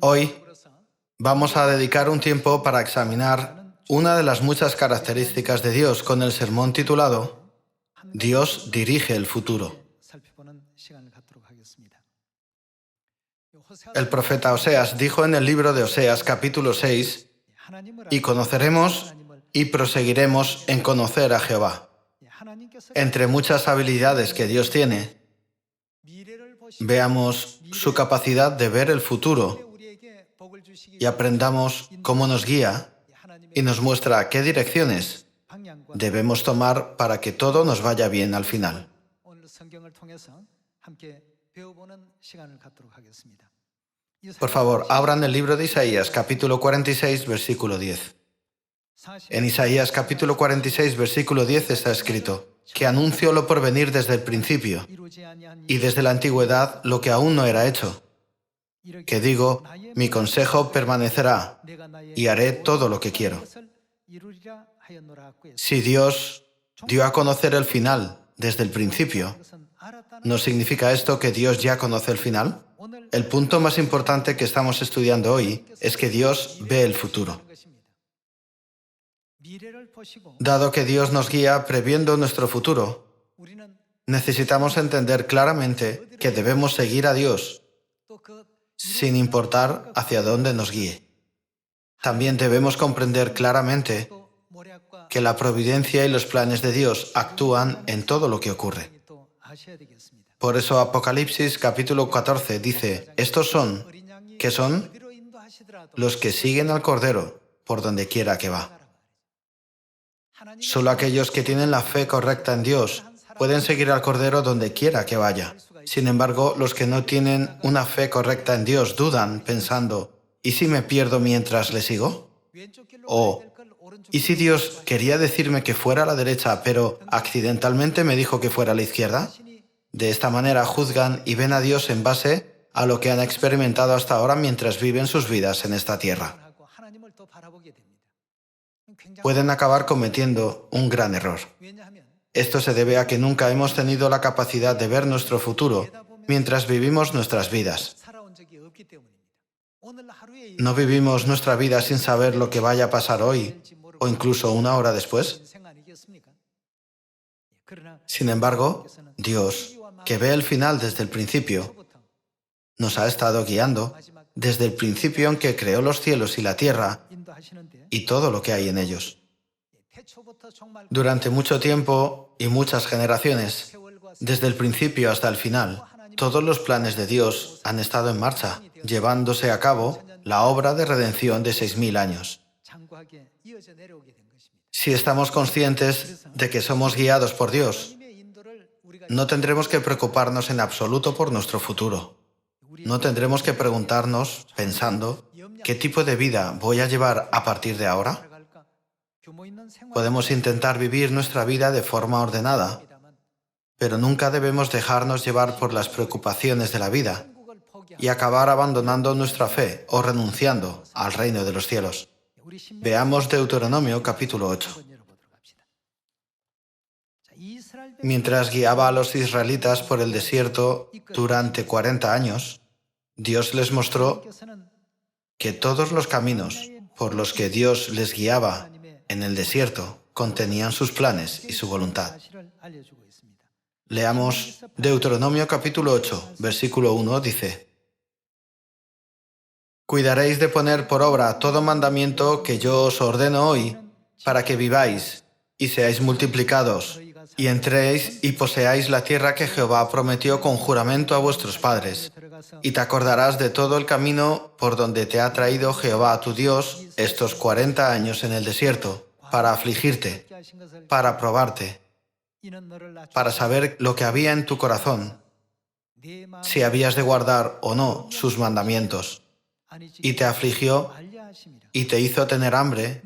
Hoy vamos a dedicar un tiempo para examinar una de las muchas características de Dios con el sermón titulado Dios dirige el futuro. El profeta Oseas dijo en el libro de Oseas capítulo 6, y conoceremos y proseguiremos en conocer a Jehová. Entre muchas habilidades que Dios tiene, veamos su capacidad de ver el futuro y aprendamos cómo nos guía y nos muestra qué direcciones debemos tomar para que todo nos vaya bien al final. Por favor, abran el libro de Isaías, capítulo 46, versículo 10. En Isaías, capítulo 46, versículo 10 está escrito, que anuncio lo por venir desde el principio, y desde la antigüedad lo que aún no era hecho. Que digo, mi consejo permanecerá, y haré todo lo que quiero. Si Dios dio a conocer el final desde el principio, ¿no significa esto que Dios ya conoce el final? El punto más importante que estamos estudiando hoy es que Dios ve el futuro. Dado que Dios nos guía previendo nuestro futuro, necesitamos entender claramente que debemos seguir a Dios sin importar hacia dónde nos guíe. También debemos comprender claramente que la providencia y los planes de Dios actúan en todo lo que ocurre. Por eso Apocalipsis capítulo 14 dice, estos son, ¿qué son? Los que siguen al Cordero por donde quiera que va. Solo aquellos que tienen la fe correcta en Dios pueden seguir al Cordero donde quiera que vaya. Sin embargo, los que no tienen una fe correcta en Dios dudan pensando, ¿y si me pierdo mientras le sigo? O, ¿y si Dios quería decirme que fuera a la derecha, pero accidentalmente me dijo que fuera a la izquierda? De esta manera juzgan y ven a Dios en base a lo que han experimentado hasta ahora mientras viven sus vidas en esta tierra. Pueden acabar cometiendo un gran error. Esto se debe a que nunca hemos tenido la capacidad de ver nuestro futuro mientras vivimos nuestras vidas. ¿No vivimos nuestra vida sin saber lo que vaya a pasar hoy o incluso una hora después? Sin embargo, Dios, que ve el final desde el principio, nos ha estado guiando desde el principio en que creó los cielos y la tierra y todo lo que hay en ellos. Durante mucho tiempo y muchas generaciones, desde el principio hasta el final, todos los planes de Dios han estado en marcha, llevándose a cabo la obra de redención de 6.000 años. Si estamos conscientes de que somos guiados por Dios, no tendremos que preocuparnos en absoluto por nuestro futuro. No tendremos que preguntarnos, pensando, ¿qué tipo de vida voy a llevar a partir de ahora? Podemos intentar vivir nuestra vida de forma ordenada, pero nunca debemos dejarnos llevar por las preocupaciones de la vida y acabar abandonando nuestra fe o renunciando al reino de los cielos. Veamos Deuteronomio capítulo 8. Mientras guiaba a los israelitas por el desierto durante 40 años, Dios les mostró que todos los caminos por los que Dios les guiaba en el desierto contenían sus planes y su voluntad. Leamos Deuteronomio capítulo 8, versículo 1, dice: Cuidaréis de poner por obra todo mandamiento que yo os ordeno hoy, para que viváis y seáis multiplicados, y entréis y poseáis la tierra que Jehová prometió con juramento a vuestros padres. Y te acordarás de todo el camino por donde te ha traído Jehová tu Dios estos 40 años en el desierto, para afligirte, para probarte, para saber lo que había en tu corazón, si habías de guardar o no sus mandamientos. Y te afligió, y te hizo tener hambre,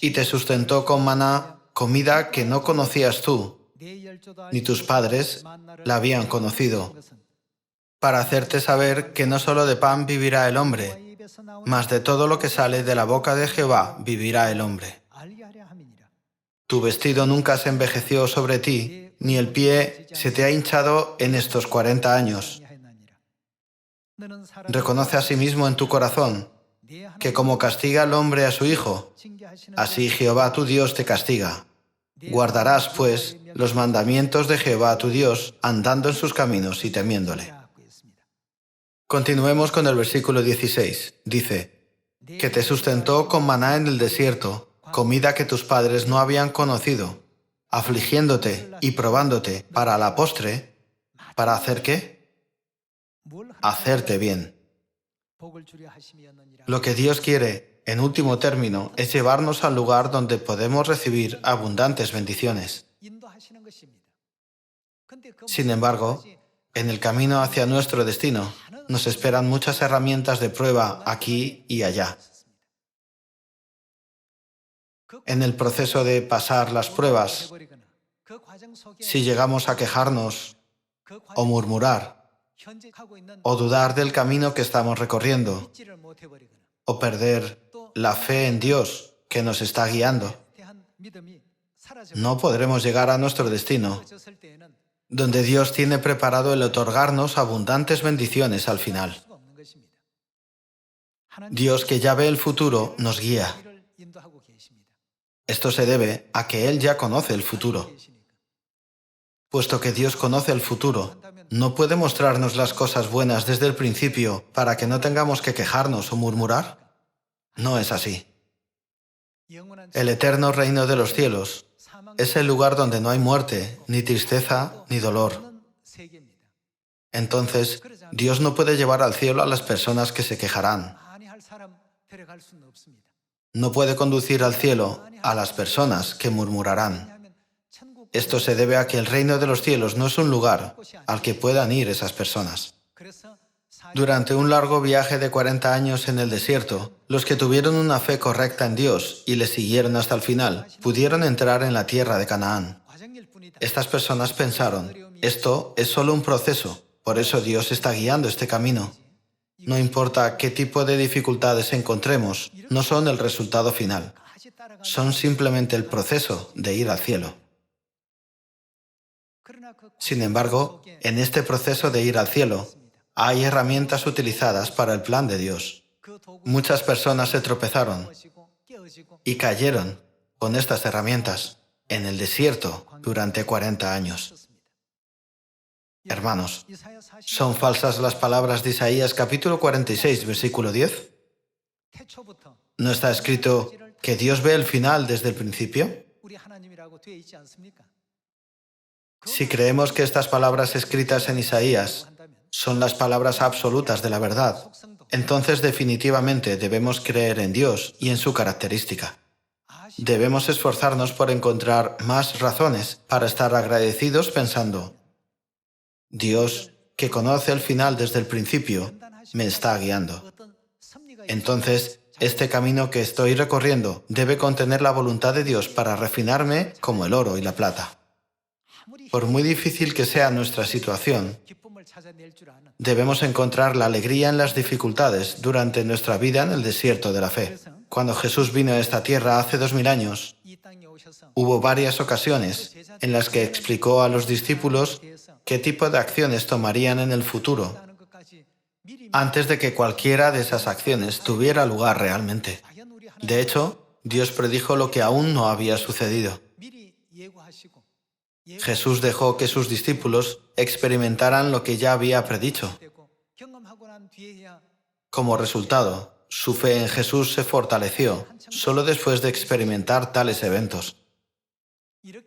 y te sustentó con maná, comida que no conocías tú, ni tus padres la habían conocido, para hacerte saber que no solo de pan vivirá el hombre, mas de todo lo que sale de la boca de Jehová vivirá el hombre. Tu vestido nunca se envejeció sobre ti, ni el pie se te ha hinchado en estos 40 años. Reconoce asimismo en tu corazón que como castiga el hombre a su hijo, así Jehová tu Dios te castiga. Guardarás, pues, los mandamientos de Jehová tu Dios, andando en sus caminos y temiéndole. Continuemos con el versículo 16. Dice, que te sustentó con maná en el desierto, comida que tus padres no habían conocido, afligiéndote y probándote para la postre, ¿para hacer qué? Hacerte bien. Lo que Dios quiere, en último término, es llevarnos al lugar donde podemos recibir abundantes bendiciones. Sin embargo, en el camino hacia nuestro destino, nos esperan muchas herramientas de prueba aquí y allá. En el proceso de pasar las pruebas, si llegamos a quejarnos o murmurar, o dudar del camino que estamos recorriendo, o perder la fe en Dios que nos está guiando, no podremos llegar a nuestro destino, donde Dios tiene preparado el otorgarnos abundantes bendiciones al final. Dios, que ya ve el futuro, nos guía. Esto se debe a que Él ya conoce el futuro. Puesto que Dios conoce el futuro, ¿no puede mostrarnos las cosas buenas desde el principio para que no tengamos que quejarnos o murmurar? No es así. El eterno reino de los cielos es el lugar donde no hay muerte, ni tristeza, ni dolor. Entonces, Dios no puede llevar al cielo a las personas que se quejarán. No puede conducir al cielo a las personas que murmurarán. Esto se debe a que el reino de los cielos no es un lugar al que puedan ir esas personas. Durante un largo viaje de 40 años en el desierto, los que tuvieron una fe correcta en Dios y le siguieron hasta el final, pudieron entrar en la tierra de Canaán. Estas personas pensaron, esto es solo un proceso, por eso Dios está guiando este camino. No importa qué tipo de dificultades encontremos, no son el resultado final. Son simplemente el proceso de ir al cielo. Sin embargo, en este proceso de ir al cielo, hay herramientas utilizadas para el plan de Dios. Muchas personas se tropezaron y cayeron con estas herramientas en el desierto durante 40 años. Hermanos, ¿son falsas las palabras de Isaías capítulo 46, versículo 10? ¿No está escrito que Dios ve el final desde el principio? Si creemos que estas palabras escritas en Isaías son las palabras absolutas de la verdad, entonces definitivamente debemos creer en Dios y en su característica. Debemos esforzarnos por encontrar más razones para estar agradecidos pensando, Dios, que conoce el final desde el principio, me está guiando. Entonces, este camino que estoy recorriendo debe contener la voluntad de Dios para refinarme como el oro y la plata. Por muy difícil que sea nuestra situación, debemos encontrar la alegría en las dificultades durante nuestra vida en el desierto de la fe. Cuando Jesús vino a esta tierra hace 2000 años, hubo varias ocasiones en las que explicó a los discípulos qué tipo de acciones tomarían en el futuro, antes de que cualquiera de esas acciones tuviera lugar realmente. De hecho, Dios predijo lo que aún no había sucedido. Jesús dejó que sus discípulos experimentaran lo que ya había predicho. Como resultado, su fe en Jesús se fortaleció solo después de experimentar tales eventos.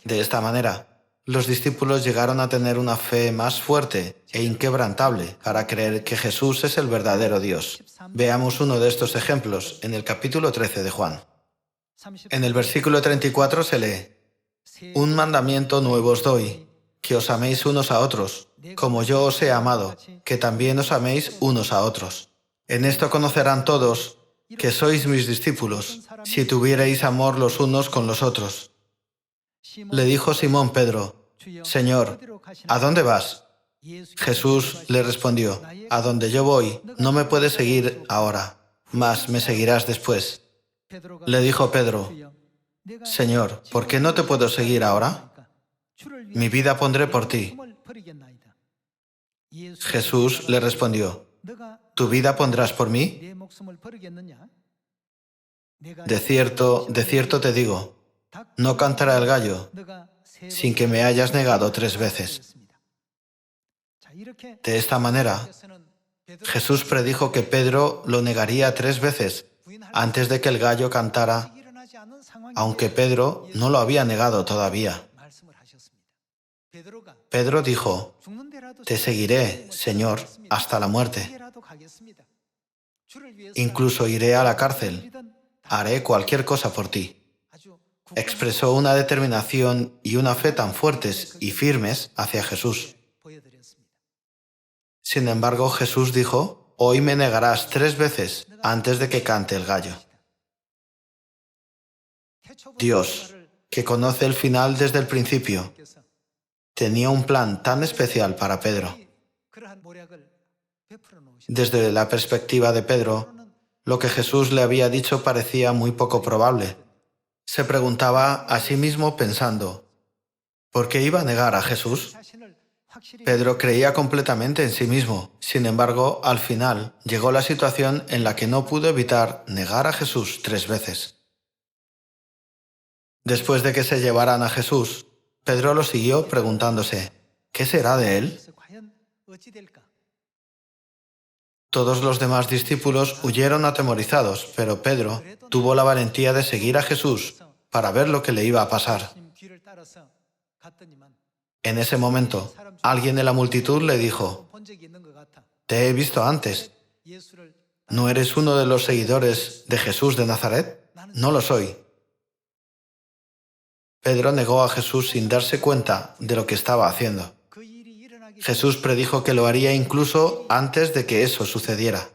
De esta manera, los discípulos llegaron a tener una fe más fuerte e inquebrantable para creer que Jesús es el verdadero Dios. Veamos uno de estos ejemplos en el capítulo 13 de Juan. En el versículo 34 se lee, un mandamiento nuevo os doy, que os améis unos a otros, como yo os he amado, que también os améis unos a otros. En esto conocerán todos que sois mis discípulos, si tuviereis amor los unos con los otros. Le dijo Simón Pedro, Señor, ¿a dónde vas? Jesús le respondió, a donde yo voy, no me puedes seguir ahora, mas me seguirás después. Le dijo Pedro, Señor, ¿por qué no te puedo seguir ahora? Mi vida pondré por ti. Jesús le respondió, ¿tu vida pondrás por mí? De cierto te digo, no cantará el gallo sin que me hayas negado 3 veces. De esta manera, Jesús predijo que Pedro lo negaría 3 veces antes de que el gallo cantara, aunque Pedro no lo había negado todavía. Pedro dijo, te seguiré, Señor, hasta la muerte. Incluso iré a la cárcel. Haré cualquier cosa por ti. Expresó una determinación y una fe tan fuertes y firmes hacia Jesús. Sin embargo, Jesús dijo, hoy me negarás 3 veces antes de que cante el gallo. Dios, que conoce el final desde el principio, tenía un plan tan especial para Pedro. Desde la perspectiva de Pedro, lo que Jesús le había dicho parecía muy poco probable. Se preguntaba a sí mismo pensando, ¿por qué iba a negar a Jesús? Pedro creía completamente en sí mismo. Sin embargo, al final llegó la situación en la que no pudo evitar negar a Jesús 3 veces. Después de que se llevaran a Jesús, Pedro lo siguió preguntándose, ¿qué será de él? Todos los demás discípulos huyeron atemorizados, pero Pedro tuvo la valentía de seguir a Jesús para ver lo que le iba a pasar. En ese momento, alguien de la multitud le dijo, te he visto antes. ¿No eres uno de los seguidores de Jesús de Nazaret? No lo soy. Pedro negó a Jesús sin darse cuenta de lo que estaba haciendo. Jesús predijo que lo haría incluso antes de que eso sucediera.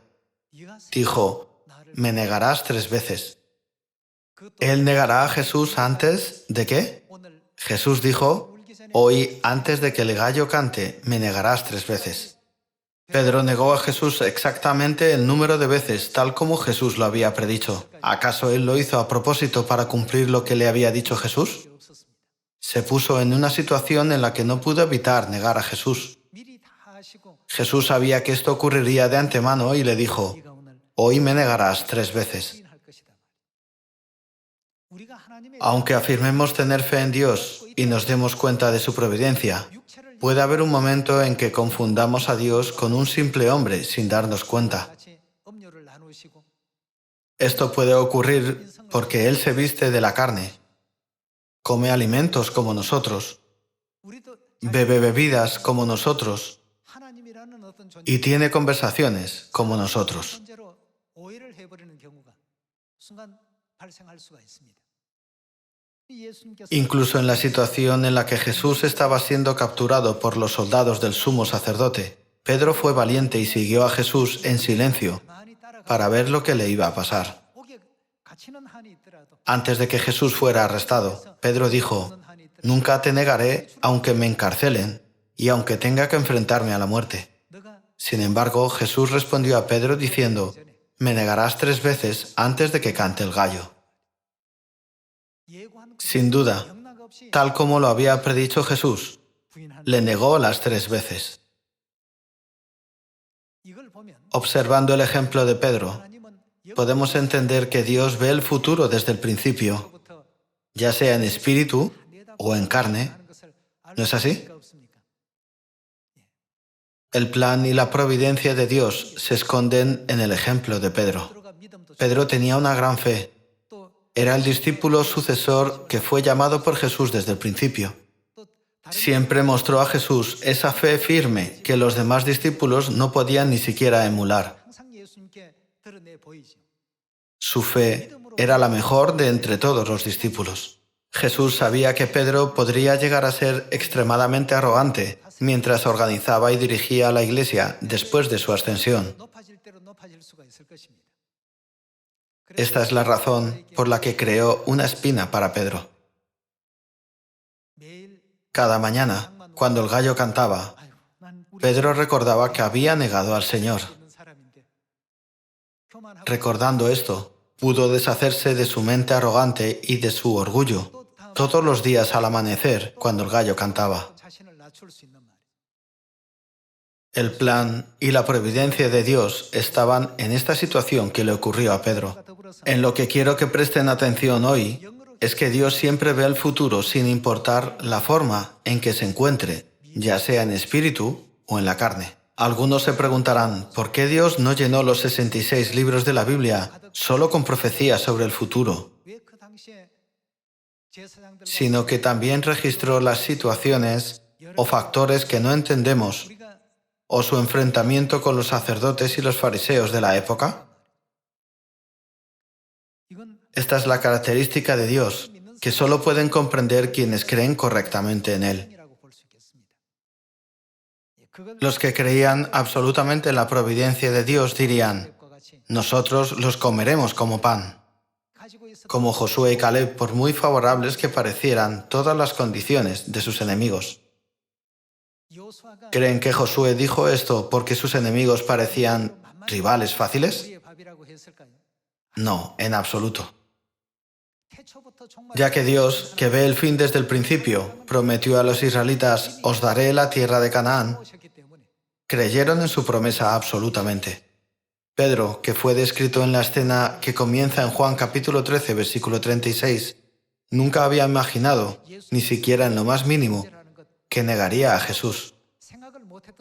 Dijo, me negarás 3 veces. ¿Él negará a Jesús antes de qué? Jesús dijo, hoy antes de que el gallo cante, me negarás 3 veces. Pedro negó a Jesús exactamente el número de veces, tal como Jesús lo había predicho. ¿Acaso él lo hizo a propósito para cumplir lo que le había dicho Jesús? Se puso en una situación en la que no pudo evitar negar a Jesús. Jesús sabía que esto ocurriría de antemano y le dijo, hoy me negarás 3 veces. Aunque afirmemos tener fe en Dios y nos demos cuenta de su providencia, puede haber un momento en que confundamos a Dios con un simple hombre sin darnos cuenta. Esto puede ocurrir porque Él se viste de la carne, come alimentos como nosotros, bebe bebidas como nosotros y tiene conversaciones como nosotros. Incluso en la situación en la que Jesús estaba siendo capturado por los soldados del sumo sacerdote, Pedro fue valiente y siguió a Jesús en silencio para ver lo que le iba a pasar. Antes de que Jesús fuera arrestado, Pedro dijo, nunca te negaré aunque me encarcelen y aunque tenga que enfrentarme a la muerte. Sin embargo, Jesús respondió a Pedro diciendo, me negarás 3 veces antes de que cante el gallo. Sin duda, tal como lo había predicho Jesús, le negó las 3 veces. Observando el ejemplo de Pedro, podemos entender que Dios ve el futuro desde el principio, ya sea en espíritu o en carne. ¿No es así? El plan y la providencia de Dios se esconden en el ejemplo de Pedro. Pedro tenía una gran fe. Era el discípulo sucesor que fue llamado por Jesús desde el principio. Siempre mostró a Jesús esa fe firme que los demás discípulos no podían ni siquiera emular. Su fe era la mejor de entre todos los discípulos. Jesús sabía que Pedro podría llegar a ser extremadamente arrogante mientras organizaba y dirigía la iglesia después de su ascensión. Esta es la razón por la que creó una espina para Pedro. Cada mañana, cuando el gallo cantaba, Pedro recordaba que había negado al Señor. Recordando esto, pudo deshacerse de su mente arrogante y de su orgullo todos los días al amanecer cuando el gallo cantaba. El plan y la providencia de Dios estaban en esta situación que le ocurrió a Pedro. En lo que quiero que presten atención hoy es que Dios siempre ve el futuro sin importar la forma en que se encuentre, ya sea en espíritu o en la carne. Algunos se preguntarán, ¿por qué Dios no llenó los 66 libros de la Biblia solo con profecías sobre el futuro, sino que también registró las situaciones o factores que no entendemos o su enfrentamiento con los sacerdotes y los fariseos de la época? Esta es la característica de Dios, que solo pueden comprender quienes creen correctamente en Él. Los que creían absolutamente en la providencia de Dios dirían, nosotros los comeremos como pan. Como Josué y Caleb, por muy favorables que parecieran todas las condiciones de sus enemigos. ¿Creen que Josué dijo esto porque sus enemigos parecían rivales fáciles? No, en absoluto. Ya que Dios, que ve el fin desde el principio, prometió a los israelitas, os daré la tierra de Canaán, creyeron en su promesa absolutamente. Pedro, que fue descrito en la escena que comienza en Juan capítulo 13, versículo 36, nunca había imaginado, ni siquiera en lo más mínimo, que negaría a Jesús.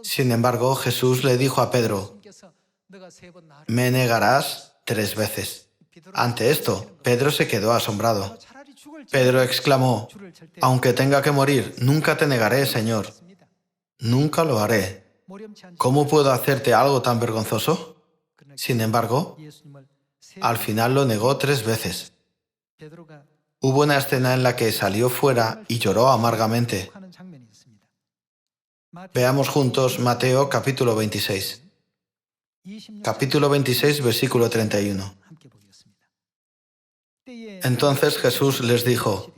Sin embargo, Jesús le dijo a Pedro, me negarás 3 veces. Ante esto, Pedro se quedó asombrado. Pedro exclamó, aunque tenga que morir, nunca te negaré, Señor. Nunca lo haré. ¿Cómo puedo hacerte algo tan vergonzoso? Sin embargo, al final lo negó 3 veces. Hubo una escena en la que salió fuera y lloró amargamente. Veamos juntos Mateo capítulo 26. Capítulo 26, versículo 31. Entonces Jesús les dijo,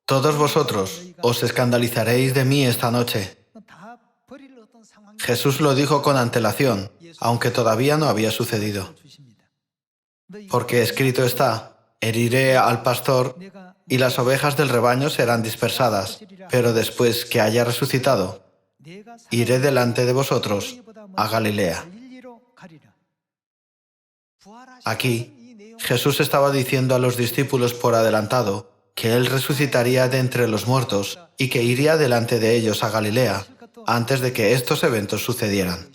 todos vosotros os escandalizaréis de mí esta noche. Jesús lo dijo con antelación, aunque todavía no había sucedido. Porque escrito está, heriré al pastor y las ovejas del rebaño serán dispersadas, pero después que haya resucitado, iré delante de vosotros a Galilea. Aquí, Jesús estaba diciendo a los discípulos por adelantado que Él resucitaría de entre los muertos y que iría delante de ellos a Galilea antes de que estos eventos sucedieran.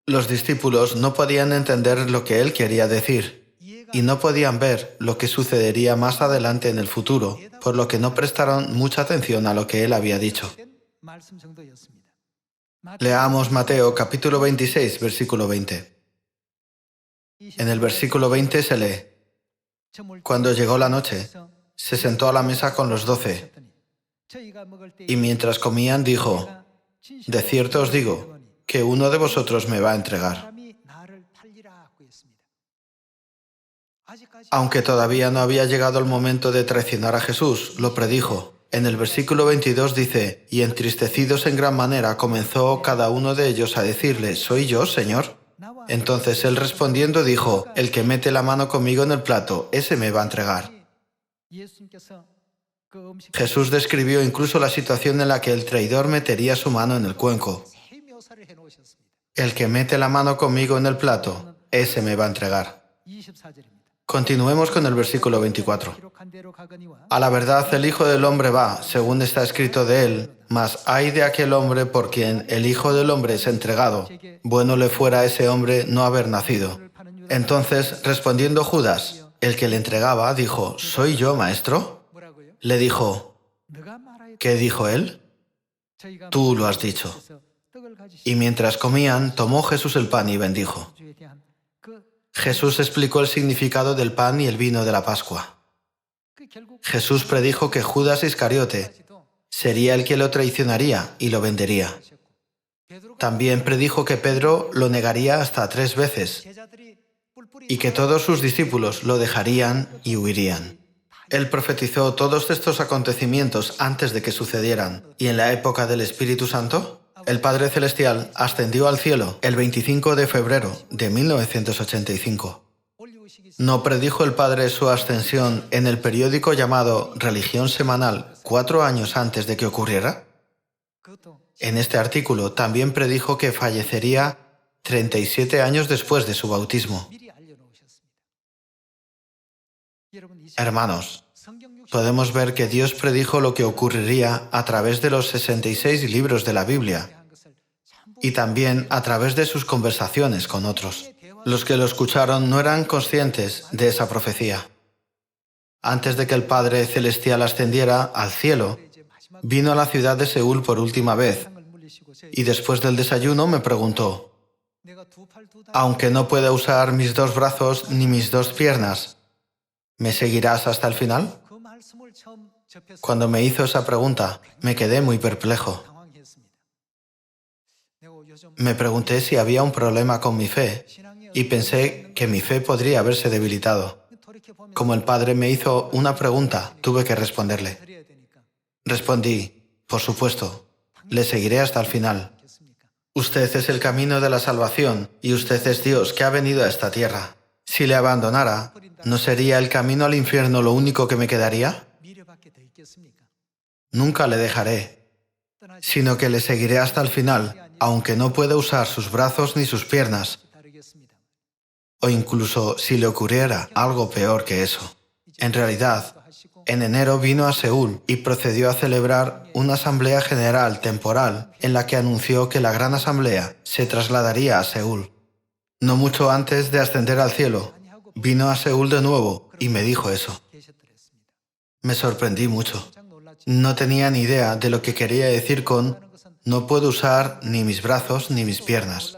Los discípulos no podían entender lo que Él quería decir y no podían ver lo que sucedería más adelante en el futuro, por lo que no prestaron mucha atención a lo que Él había dicho. Leamos Mateo capítulo 26, versículo 20. En el versículo 20 se lee, cuando llegó la noche, se sentó a la mesa con los 12, y mientras comían dijo, de cierto os digo, que uno de vosotros me va a entregar. Aunque todavía no había llegado el momento de traicionar a Jesús, lo predijo. En el versículo 22 dice, y entristecidos en gran manera comenzó cada uno de ellos a decirle, ¿soy yo, Señor? Entonces él respondiendo dijo, el que mete la mano conmigo en el plato, ese me va a entregar. Jesús describió incluso la situación en la que el traidor metería su mano en el cuenco. El que mete la mano conmigo en el plato, ese me va a entregar. Continuemos con el versículo 24. A la verdad el Hijo del Hombre va, según está escrito de él, mas ay de aquel hombre por quien el Hijo del Hombre es entregado. Bueno le fuera a ese hombre no haber nacido. Entonces, respondiendo Judas, el que le entregaba, dijo, ¿soy yo, maestro? Le dijo, ¿qué dijo él? Tú lo has dicho. Y mientras comían, tomó Jesús el pan y bendijo. Jesús explicó el significado del pan y el vino de la Pascua. Jesús predijo que Judas Iscariote sería el que lo traicionaría y lo vendería. También predijo que Pedro lo negaría hasta 3 veces y que todos sus discípulos lo dejarían y huirían. Él profetizó todos estos acontecimientos antes de que sucedieran. Y en la época del Espíritu Santo, el Padre Celestial ascendió al cielo el 25 de febrero de 1985. ¿No predijo el Padre su ascensión en el periódico llamado Religión Semanal 4 años antes de que ocurriera? En este artículo también predijo que fallecería 37 años después de su bautismo. Hermanos, podemos ver que Dios predijo lo que ocurriría a través de los 66 libros de la Biblia y también a través de sus conversaciones con otros. Los que lo escucharon no eran conscientes de esa profecía. Antes de que el Padre Celestial ascendiera al cielo, vino a la ciudad de Seúl por última vez y después del desayuno me preguntó: aunque no pueda usar mis 2 brazos ni mis 2 piernas, ¿me seguirás hasta el final? Cuando me hizo esa pregunta, me quedé muy perplejo. Me pregunté si había un problema con mi fe y pensé que mi fe podría haberse debilitado. Como el Padre me hizo una pregunta, tuve que responderle. Respondí: por supuesto, le seguiré hasta el final. Usted es el camino de la salvación y usted es Dios que ha venido a esta tierra. Si le abandonara, ¿no sería el camino al infierno lo único que me quedaría? Nunca le dejaré, sino que le seguiré hasta el final, aunque no pueda usar sus brazos ni sus piernas, o incluso si le ocurriera algo peor que eso. En realidad, en enero vino a Seúl y procedió a celebrar una asamblea general temporal en la que anunció que la gran asamblea se trasladaría a Seúl. No mucho antes de ascender al cielo, vino a Seúl de nuevo y me dijo eso. Me sorprendí mucho. No tenía ni idea de lo que quería decir con «no puedo usar ni mis brazos ni mis piernas».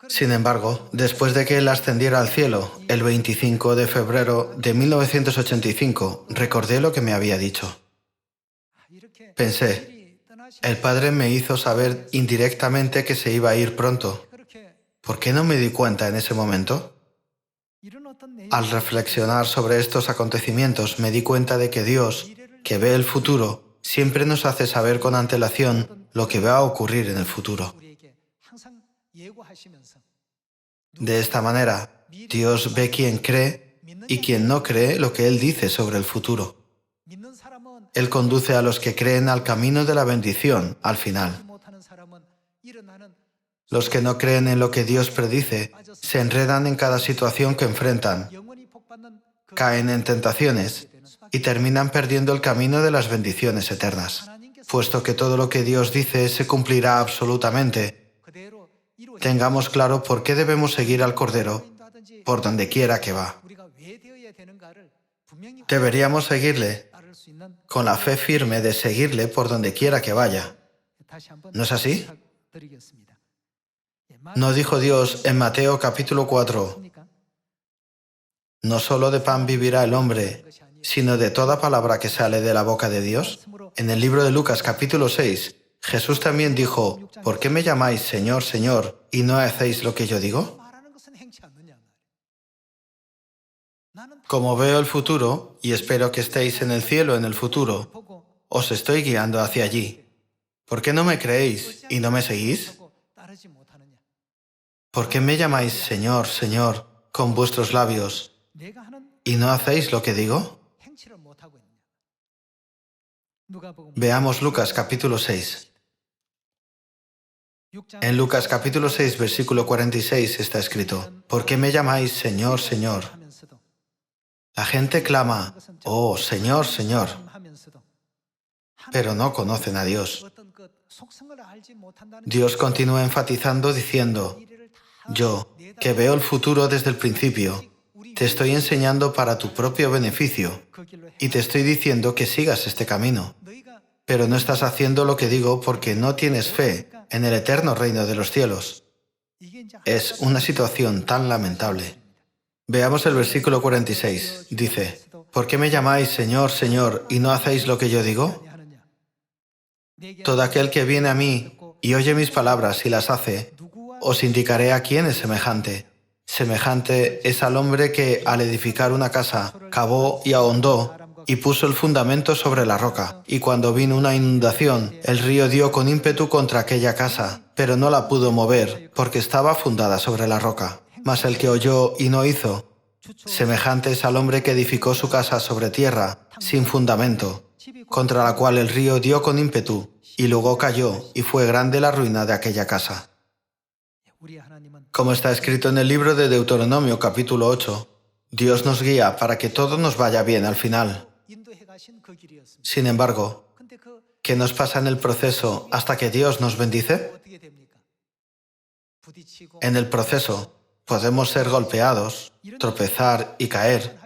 Sin embargo, después de que él ascendiera al cielo, el 25 de febrero de 1985, recordé lo que me había dicho. Pensé, el Padre me hizo saber indirectamente que se iba a ir pronto. ¿Por qué no me di cuenta en ese momento? Al reflexionar sobre estos acontecimientos, me di cuenta de que Dios, que ve el futuro, siempre nos hace saber con antelación lo que va a ocurrir en el futuro. De esta manera, Dios ve quién cree y quien no cree lo que Él dice sobre el futuro. Él conduce a los que creen al camino de la bendición al final. Los que no creen en lo que Dios predice se enredan en cada situación que enfrentan, caen en tentaciones y terminan perdiendo el camino de las bendiciones eternas. Puesto que todo lo que Dios dice se cumplirá absolutamente, tengamos claro por qué debemos seguir al Cordero por donde quiera que va. Deberíamos seguirle con la fe firme de seguirle por donde quiera que vaya. ¿No es así? ¿No dijo Dios en Mateo capítulo 4, no solo de pan vivirá el hombre, sino de toda palabra que sale de la boca de Dios? En el libro de Lucas capítulo 6, Jesús también dijo, ¿por qué me llamáis Señor, Señor, y no hacéis lo que yo digo? Como veo el futuro, y espero que estéis en el cielo en el futuro, os estoy guiando hacia allí. ¿Por qué no me creéis y no me seguís? ¿Por qué me llamáis Señor, Señor, con vuestros labios, y no hacéis lo que digo? Veamos Lucas capítulo 6. En Lucas capítulo 6, versículo 46 está escrito, ¿por qué me llamáis Señor, Señor? La gente clama, oh, Señor, Señor, pero no conocen a Dios. Dios continúa enfatizando diciendo, yo, que veo el futuro desde el principio, te estoy enseñando para tu propio beneficio y te estoy diciendo que sigas este camino, pero no estás haciendo lo que digo porque no tienes fe en el eterno reino de los cielos. Es una situación tan lamentable. Veamos el versículo 46. Dice, ¿por qué me llamáis Señor, Señor, y no hacéis lo que yo digo? Todo aquel que viene a mí y oye mis palabras y las hace, os indicaré a quién es semejante. Semejante es al hombre que, al edificar una casa, cavó y ahondó y puso el fundamento sobre la roca. Y cuando vino una inundación, el río dio con ímpetu contra aquella casa, pero no la pudo mover, porque estaba fundada sobre la roca. Mas el que oyó y no hizo, semejante es al hombre que edificó su casa sobre tierra, sin fundamento, contra la cual el río dio con ímpetu, y luego cayó, y fue grande la ruina de aquella casa. Como está escrito en el libro de Deuteronomio capítulo 8, Dios nos guía para que todo nos vaya bien al final. Sin embargo, ¿qué nos pasa en el proceso hasta que Dios nos bendice? En el proceso podemos ser golpeados, tropezar y caer.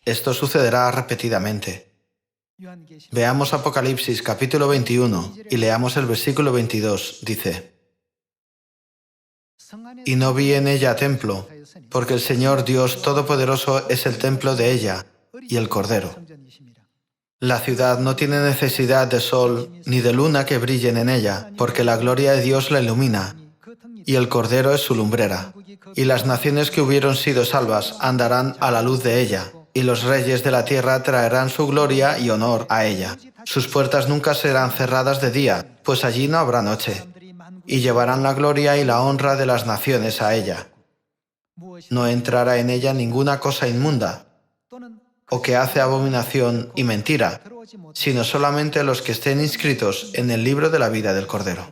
Esto sucederá repetidamente. Veamos Apocalipsis capítulo 21 y leamos el versículo 22. Dice: Y no vi en ella templo, porque el Señor Dios Todopoderoso es el templo de ella y el Cordero. La ciudad no tiene necesidad de sol ni de luna que brillen en ella, porque la gloria de Dios la ilumina, y el Cordero es su lumbrera. Y las naciones que hubieron sido salvas andarán a la luz de ella, y los reyes de la tierra traerán su gloria y honor a ella. Sus puertas nunca serán cerradas de día, pues allí no habrá noche, y llevarán la gloria y la honra de las naciones a ella. No entrará en ella ninguna cosa inmunda, o que hace abominación y mentira, sino solamente los que estén inscritos en el libro de la vida del Cordero.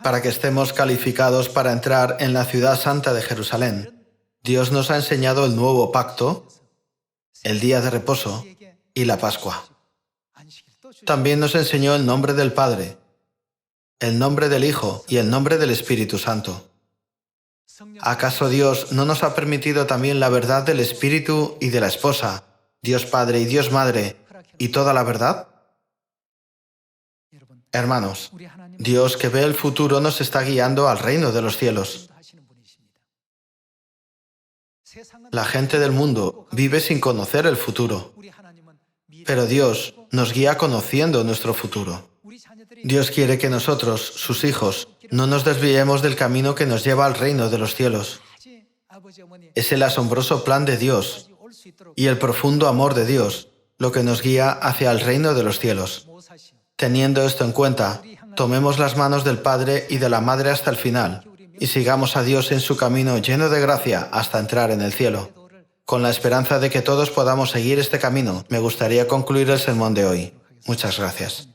Para que estemos calificados para entrar en la ciudad santa de Jerusalén, Dios nos ha enseñado el nuevo pacto, el día de reposo y la Pascua. También nos enseñó el nombre del Padre, el nombre del Hijo y el nombre del Espíritu Santo. ¿Acaso Dios no nos ha permitido también la verdad del Espíritu y de la esposa, Dios Padre y Dios Madre, y toda la verdad? Hermanos, Dios que ve el futuro nos está guiando al reino de los cielos. La gente del mundo vive sin conocer el futuro, pero Dios nos guía conociendo nuestro futuro. Dios quiere que nosotros, sus hijos, no nos desviemos del camino que nos lleva al reino de los cielos. Es el asombroso plan de Dios y el profundo amor de Dios lo que nos guía hacia el reino de los cielos. Teniendo esto en cuenta, tomemos las manos del Padre y de la Madre hasta el final y sigamos a Dios en su camino lleno de gracia hasta entrar en el cielo. Con la esperanza de que todos podamos seguir este camino, me gustaría concluir el sermón de hoy. Muchas gracias.